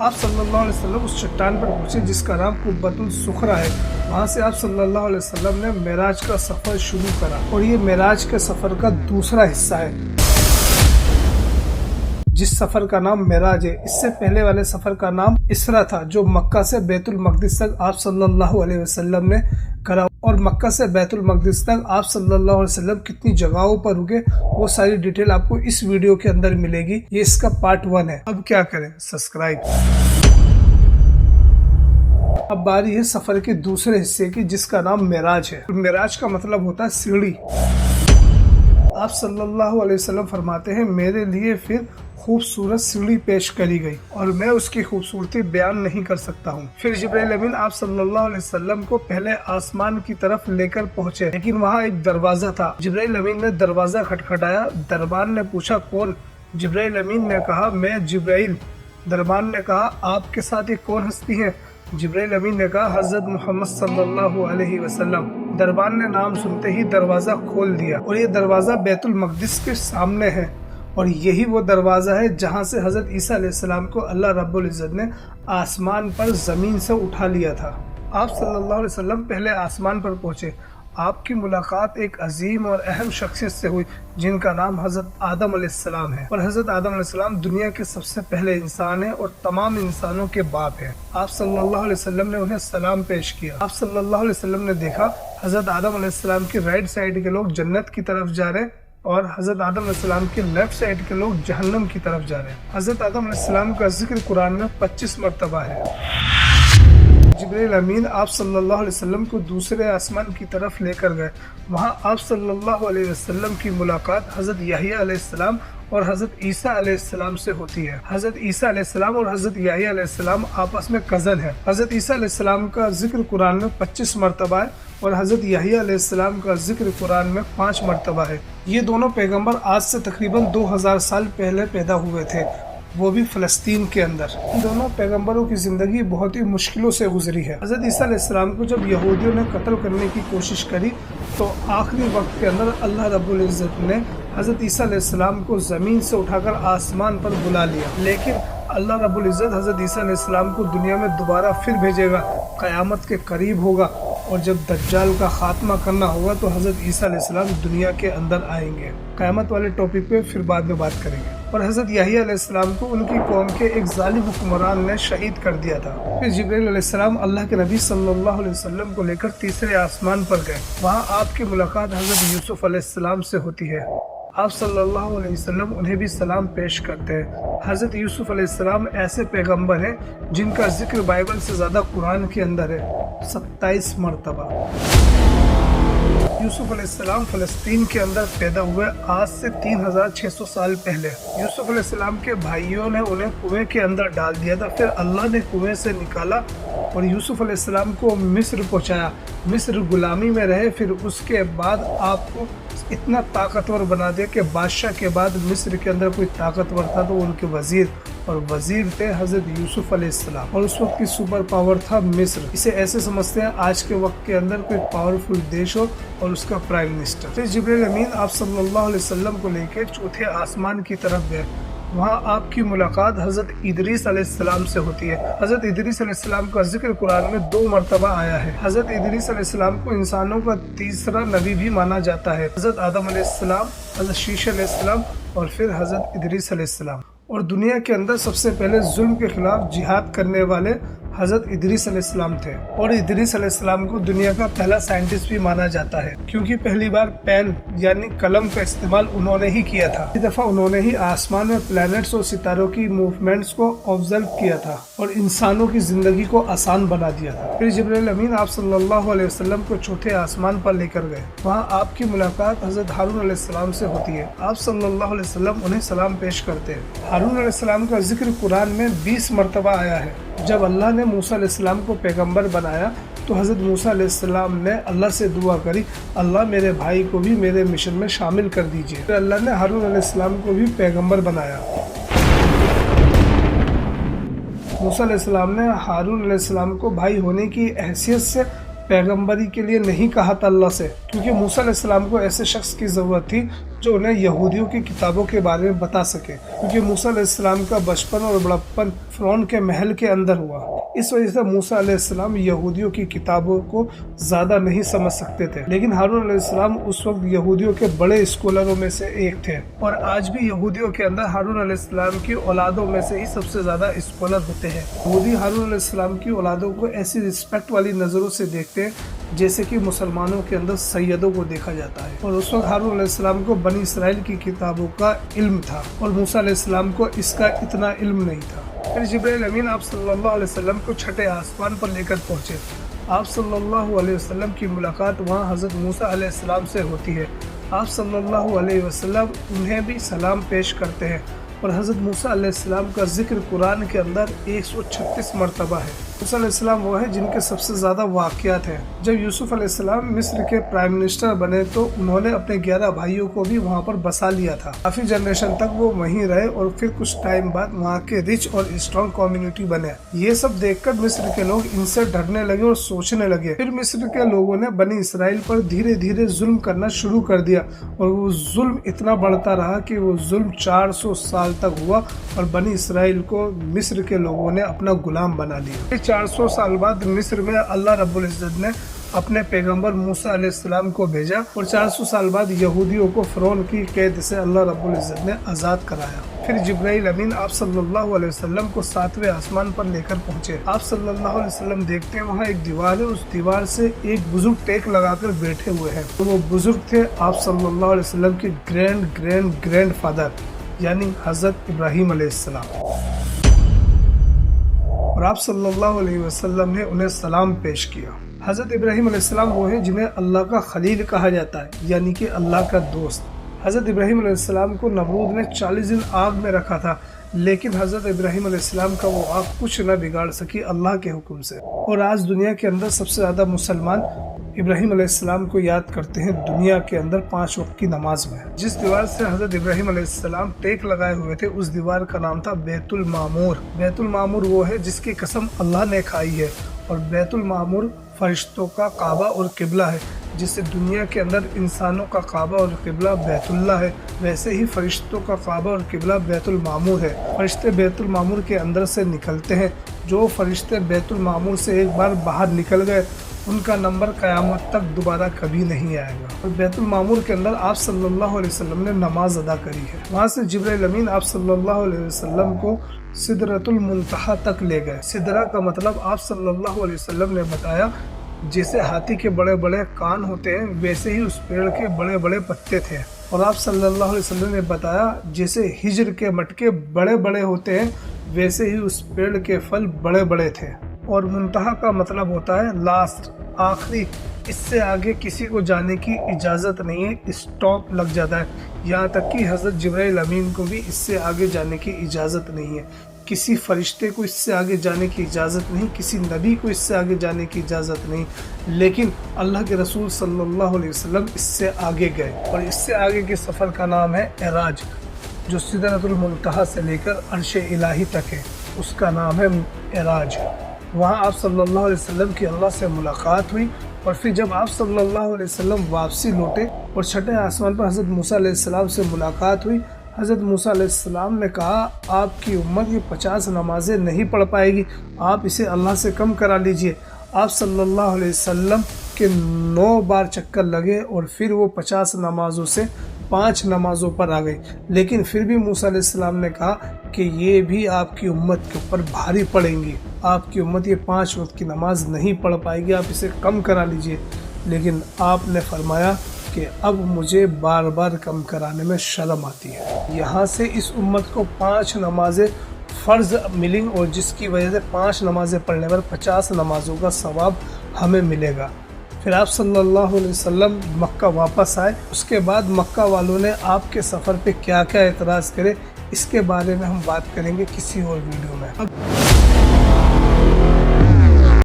آپ صلی اللہ علیہ وسلم اس چٹان پر پہنچے جس کا نام قبۃ الصخرہ ہے۔ وہاں سے آپ صلی اللہ علیہ وسلم نے معراج کا سفر شروع کرا، اور یہ معراج کے سفر کا دوسرا حصہ ہے جس سفر کا نام معراج ہے۔ اس سے پہلے والے سفر کا نام اسرا تھا، جو مکہ سے بیت المقدس تک آپ صلی اللہ علیہ وسلم نے کرا، اور مکہ سے بیت المقدس تک آپ صلی اللہ علیہ وسلم کتنی جگہوں پر رکے وہ ساری ڈیٹیل آپ کو اس ویڈیو کے اندر ملے گی۔ یہ اس کا پارٹ 1 ہے۔ اب کیا کریں، سبسکرائب۔ اب باری ہے سفر کے دوسرے حصے کی جس کا نام معراج ہے۔ معراج کا مطلب ہوتا ہے سیڑھی۔ آپ صلی اللہ علیہ وسلم فرماتے ہیں میرے لیے پھر خوبصورت سیڑھی پیش کری گئی اور میں اس کی خوبصورتی بیان نہیں کر سکتا ہوں۔ پھر جبرائیل امین آپ صلی اللہ علیہ وسلم کو پہلے آسمان کی طرف لے کر پہنچے، لیکن وہاں ایک دروازہ تھا۔ جبرائیل امین نے دروازہ کھٹکھٹایا۔ دربان نے پوچھا کون؟ جبرائیل امین نے کہا میں جبرائیل۔ دربان نے کہا آپ کے ساتھ یہ کون ہستی ہے؟ جبرائیل امین نے کہا حضرت محمد صلی اللہ علیہ وسلم۔ دربان نے نام سنتے ہی دروازہ کھول دیا، اور یہ دروازہ بیت المقدس کے سامنے ہے، اور یہی وہ دروازہ ہے جہاں سے حضرت عیسیٰ علیہ السلام کو اللہ رب العزت نے آسمان پر زمین سے اٹھا لیا تھا۔ آپ صلی اللہ علیہ وسلم پہلے آسمان پر پہنچے۔ آپ کی ملاقات ایک عظیم اور اہم شخصیت سے ہوئی جن کا نام حضرت آدم علیہ السلام ہے، اور حضرت آدم علیہ السلام دنیا کے سب سے پہلے انسان ہیں اور تمام انسانوں کے باپ ہیں۔ آپ صلی اللہ علیہ وسلم نے انہیں سلام پیش کیا۔ آپ صلی اللہ علیہ وسلم نے دیکھا حضرت آدم علیہ السلام کی رائٹ سائڈ کے لوگ جنت کی طرف جا رہے اور حضرت آدم علیہ السلام کے لیفٹ سائڈ کے لوگ جہنم کی طرف جا رہے ہیں۔ حضرت آدم علیہ السلام کا ذکر قرآن میں 25 مرتبہ ہے۔ جبرائیل امین آپ صلی اللہ علیہ وسلم کو دوسرے آسمان کی طرف لے کر گئے۔ وہاں آپ صلی اللہ علیہ وسلم کی ملاقات حضرت یحییٰ علیہ السلام اور حضرت عیسیٰ علیہ السلام سے ہوتی ہے۔ حضرت عیسیٰ علیہ السلام اور حضرت یحییٰ علیہ السلام آپس میں کزن ہیں۔ حضرت عیسیٰ علیہ السلام کا ذکر قرآن میں 25 مرتبہ ہے اور حضرت یحییٰ علیہ السلام کا ذکر قرآن میں 5 مرتبہ ہے۔ یہ دونوں پیغمبر آج سے تقریباً 2000 سال پہلے پیدا ہوئے تھے، وہ بھی فلسطین کے اندر۔ ان دونوں پیغمبروں کی زندگی بہت ہی مشکلوں سے گزری ہے۔ حضرت عیسیٰ علیہ السلام کو جب یہودیوں نے قتل کرنے کی کوشش کری تو آخری وقت کے اندر اللہ رب العزت نے حضرت عیسیٰ علیہ السلام کو زمین سے اٹھا کر آسمان پر بلا لیا، لیکن اللہ رب العزت حضرت عیسیٰ علیہ السلام کو دنیا میں دوبارہ پھر بھیجے گا، قیامت کے قریب ہوگا، اور جب دجال کا خاتمہ کرنا ہوگا تو حضرت عیسیٰ علیہ السلام دنیا کے اندر آئیں گے۔ قیامت والے ٹاپک پہ پھر بعد میں بات کریں گے۔ اور حضرت یحییٰ علیہ السلام کو ان کی قوم کے ایک ظالم حکمران نے شہید کر دیا تھا۔ پھر جبرائیل علیہ السلام اللہ کے نبی صلی اللہ علیہ وسلم کو لے کر تیسرے آسمان پر گئے۔ وہاں آپ کی ملاقات حضرت یوسف علیہ السلام سے ہوتی ہے۔ آپ صلی اللہ علیہ وسلم انہیں بھی سلام پیش کرتے ہیں۔ حضرت یوسف علیہ السلام ایسے پیغمبر ہیں جن کا ذکر بائبل سے زیادہ قرآن کے اندر ہے، 27 مرتبہ۔ یوسف علیہ السلام فلسطین کے اندر پیدا ہوئے آج سے 3600 سال پہلے۔ یوسف علیہ السلام کے بھائیوں نے انہیں کنویں کے اندر ڈال دیا تھا، پھر اللہ نے کنویں سے نکالا اور یوسف علیہ السلام کو مصر پہنچایا۔ مصر غلامی میں رہے، پھر اس کے بعد آپ کو اتنا طاقتور بنا دیا کہ بادشاہ کے بعد مصر کے اندر کوئی طاقتور تھا تو ان کے وزیر، اور وزیر تھے حضرت یوسف علیہ السلام، اور اس وقت کی سپر پاور تھا مصر۔ اسے ایسے سمجھتے ہیں آج کے وقت کے اندر کوئی پاورفل دیش ہو اور اس کا پرائم منسٹر۔ پھر جبرائیل امین آپ صلی اللہ علیہ وسلم کو لے کے چوتھے آسمان کی طرف گئے۔ وہاں آپ کی ملاقات حضرت ادریس علیہ السلام سے ہوتی ہے۔ حضرت ادریس علیہ السلام کا ذکر قرآن میں 2 مرتبہ آیا ہے۔ حضرت ادریس علیہ السلام کو انسانوں کا تیسرا نبی بھی مانا جاتا ہے۔ حضرت آدم علیہ السلام، حضرت شیش علیہ السلام اور پھر حضرت ادریس علیہ السلام۔ اور دنیا کے اندر سب سے پہلے ظلم کے خلاف جہاد کرنے والے حضرت ادریس علیہ السلام تھے، اور ادریس علیہ السلام کو دنیا کا پہلا سائنٹسٹ بھی مانا جاتا ہے، کیونکہ پہلی بار پین یعنی قلم کا استعمال انہوں نے ہی کیا تھا۔ اس دفعہ انہوں نے ہی آسمان میں پلانٹس اور ستاروں کی موومنٹس کو آبزرو کیا تھا اور انسانوں کی زندگی کو آسان بنا دیا تھا۔ پھر جبرائیل امین آپ صلی اللہ علیہ وسلم کو چوتھے آسمان پر لے کر گئے۔ وہاں آپ کی ملاقات حضرت ہارون علیہ السلام سے ہوتی ہے۔ آپ صلی اللہ علیہ وسلم انہیں سلام پیش کرتے ہیں۔ ہارون علیہ السلام کا ذکر قرآن میں 20 مرتبہ آیا ہے۔ جب اللہ نے موسیٰ علیہ السلام کو پیغمبر بنایا تو حضرت موسیٰ علیہ السلام نے اللہ سے دعا کری، اللہ میرے بھائی کو بھی میرے مشن میں شامل کر دیجیے۔ پھر اللہ نے ہارون علیہ السلام کو بھی پیغمبر بنایا۔ موسیٰ علیہ السلام نے ہارون علیہ السلام کو بھائی ہونے کی حیثیت سے पैगंबरी के लिए नहीं कहा था अल्लाह से, क्योंकि मूसा अलैहिस्सलाम को ऐसे शख्स की ज़रूरत थी जो उन्हें यहूदियों की किताबों के बारे में बता सके, क्योंकि मूसा अलैहिस्सलाम का बचपन और बड़प्पन फ़िरौन के महल के अंदर हुआ। इस वजह से मूसा अलैहिस्सलाम यहूदियों की किताबों को ज़्यादा नहीं समझ सकते थे। लेकिन हारून अलैहिस्सलाम उस वक्त यहूदियों के बड़े स्कॉलरों में से एक थे, और आज भी यहूदियों के अंदर हारून अलैहिस्सलाम की औलादों में से ही सबसे ज़्यादा स्कॉलर होते हैं। यहूदी हारून अलैहिस्सलाम की औलादों को ऐसी रिस्पेक्ट वाली नज़रों से देखते हैं जैसे कि मुसलमानों के अंदर सैयदों को देखा जाता है। और उस वक्त हारून अलैहिस्सलाम को बनी इसराइल की किताबों का इल्म था और मूसा अलैहिस्सलाम को इसका इतना इल्म नहीं था। फिर जिब्राइल अमीन आप सल्लल्लाहु अलैहि वसल्लम को छठे आसमान पर लेकर पहुंचे। आप सल्लल्लाहु अलैहि वसल्लम की मुलाकात वहां हज़रत मूसा अलैहिस्सलाम से होती है। आप सल्लल्लाहु अलैहि वसल्लम उन्हें भी सलाम पेश करते हैं, और हज़रत मूसा अलैहिस्सलाम का जिक्र कुरान के अंदर 136 मरतबा है। मूसा अलैहिस्सलाम वो है जिनके सबसे ज़्यादा वाक़यात हैं। जब यूसुफ अलैहिस्सलाम मिस्र के प्राइम मिनिस्टर बने तो उन्होंने अपने 11 भाइयों को भी वहाँ पर बसा लिया था। काफ़ी जनरेशन तक वो वहीं रहे और फिर कुछ टाइम बाद वहाँ के रिच और स्ट्रॉन्ग कम्युनिटी बने। ये सब देखकर मिस्र के लोग इनसे डरने लगे और सोचने लगे। फिर मिस्र के लोगों ने बनी इसराइल पर धीरे धीरे जुल्म करना शुरू कर दिया, और वो जुल्म इतना बढ़ता रहा कि वो जुल्म 400 साल तक हुआ और बनी इसराइल को मिस्र के लोगों ने अपना गुलाम बना लिया। 400 साल बाद मिस्र में अल्लाह रब्बुल इज़्ज़त ने अपने पैगंबर मूसा अलैहिस्सलाम को भेजा, और 400 साल बाद यहूदियों को फ़िरौन की कैद से अल्लाह रब्बुल इज़्ज़त ने आज़ाद कराया। फिर जिब्राइल अमीन आप सल्लल्लाहु अलैहि वसल्लम को 7वें आसमान पर लेकर पहुंचे। आप सल्लल्लाहु अलैहि वसल्लम देखते हैं वहाँ एक दीवार है, उस दीवार से एक बुजुर्ग टेक लगाकर बैठे हुए हैं। तो वो बुजुर्ग थे आप सल्लल्लाहु अलैहि वसल्लम के ग्रैंड फादर यानी हज़रत इब्राहीम अलैहिस्सलाम, और आप सल्लल्लाहु अलैहि वसल्लम ने उन्हें सलाम पेश किया। हज़रत इब्राहीम अलैहिस्सलाम वो है जिन्हें अल्लाह का खलील कहा जाता है, यानी कि अल्लाह का दोस्त। हज़रत इब्राहीम अलैहिस्सलाम को नमरूद ने 40 दिन आग में रखा था, लेकिन हज़रत इब्राहीम अलैहिस्सलाम का वो आग कुछ न बिगाड़ सकी अल्लाह के हुक्म से। और आज दुनिया के अंदर सबसे ज़्यादा मुसलमान इब्राहीम अलैहिस्सलाम को याद करते हैं दुनिया के अंदर 5 वक्त की नमाज में। जिस दीवार से हज़रत इब्राहीम अलैहिस्सलाम टेक लगाए हुए थे उस दीवार का नाम था बैतुल मामूर। बैतुल मामूर वो है जिसकी कसम अल्लाह ने खाई है, और बैतुल मामूर फरिश्तों का काबा और किबला है। जिससे दुनिया के अंदर इंसानों का काबा और किबला बैतुल्लाह है, वैसे ही फरिश्तों का काबा और किबला बैतुल मामूर है। फरिश्ते बैतुल मामूर के अंदर से निकलते हैं। जो फरिश्ते बैतुल मामूर से एक बार बाहर निकल गए उनका नंबर क़यामत तक दोबारा कभी नहीं आएगा। और बैतुल मामूर के अंदर आप सल्लल्लाहु अलैहि वसल्लम ने नमाज अदा करी है। वहाँ से जिब्राइल अमीन आप सल्लल्लाहु अलैहि वसल्लम को सिदरतुल मुंतहा तक ले गए। सिदरा का मतलब आप सल्लल्लाहु अलैहि वसल्लम ने बताया जैसे हाथी के बड़े बड़े कान होते हैं वैसे ही उस पेड़ के बड़े बड़े पत्ते थे। और आप सल्लल्लाहु अलैहि वसल्लम ने बताया जैसे हिजर के मटके बड़े बड़े होते हैं वैसे ही उस पेड़ के फल बड़े बड़े थे। और मुंतहा का मतलब होता है लास्ट, आखिरी, इससे आगे किसी को जाने की इजाज़त नहीं है, स्टॉप लग जाता है। यहाँ तक कि हज़रत जिब्राइल अमीन को भी इससे आगे जाने की इजाज़त नहीं है, किसी फरिश्ते को इससे आगे जाने की इजाज़त नहीं, किसी नबी को इससे आगे जाने की इजाज़त नहीं। लेकिन अल्लाह के रसूल सल्लल्लाहु अलैहि वसल्लम इससे आगे गए, और इससे आगे के सफ़र का नाम है एराज, जो सिदरतुल मुंतहा से लेकर अर्श इलाही तक है, उसका नाम है एराज। वहाँ आप सल्लल्लाहु अलैहि वसल्लम की अल्लाह से मुलाकात हुई, और फिर जब आप सल्लल्लाहु अलैहि वसल्लम वापसी लौटे और छठे आसमान पर हज़रत मूसा अलैहिस्सलाम से मुलाकात हुई, हज़रत मूसा अलैहिस्सलाम ने कहा आपकी उम्मत ये 50 नमाजें नहीं पढ़ पाएगी, आप इसे अल्लाह से कम करा लीजिए। आप सल्लल्लाहु अलैहि वसल्लम के 9 बार चक्कर लगे और फिर वो 50 नमाज़ों से 5 नमाज़ों पर आ गई। लेकिन फिर भी मूसा अलैहिस्सलाम ने कहा कि ये भी आपकी उम्मत के ऊपर भारी पड़ेंगी, आपकी उम्मत ये 5 वक्त की नमाज नहीं पढ़ पाएगी, आप इसे कम करा लीजिए। लेकिन आपने फरमाया कि अब मुझे बार बार कम कराने में शर्म आती है। यहाँ से इस उम्मत को 5 नमाजें फ़र्ज़ मिली, और जिसकी वजह से 5 नमाजें पढ़ने पर 50 नमाजों का सवाब हमें मिलेगा। फिर आप सल्लल्लाहु अलैहि वसल्लम मक्का वापस आए। उसके बाद मक्का वालों ने आपके सफ़र पे क्या क्या एतराज़ करे, इसके बारे में हम बात करेंगे किसी और वीडियो में।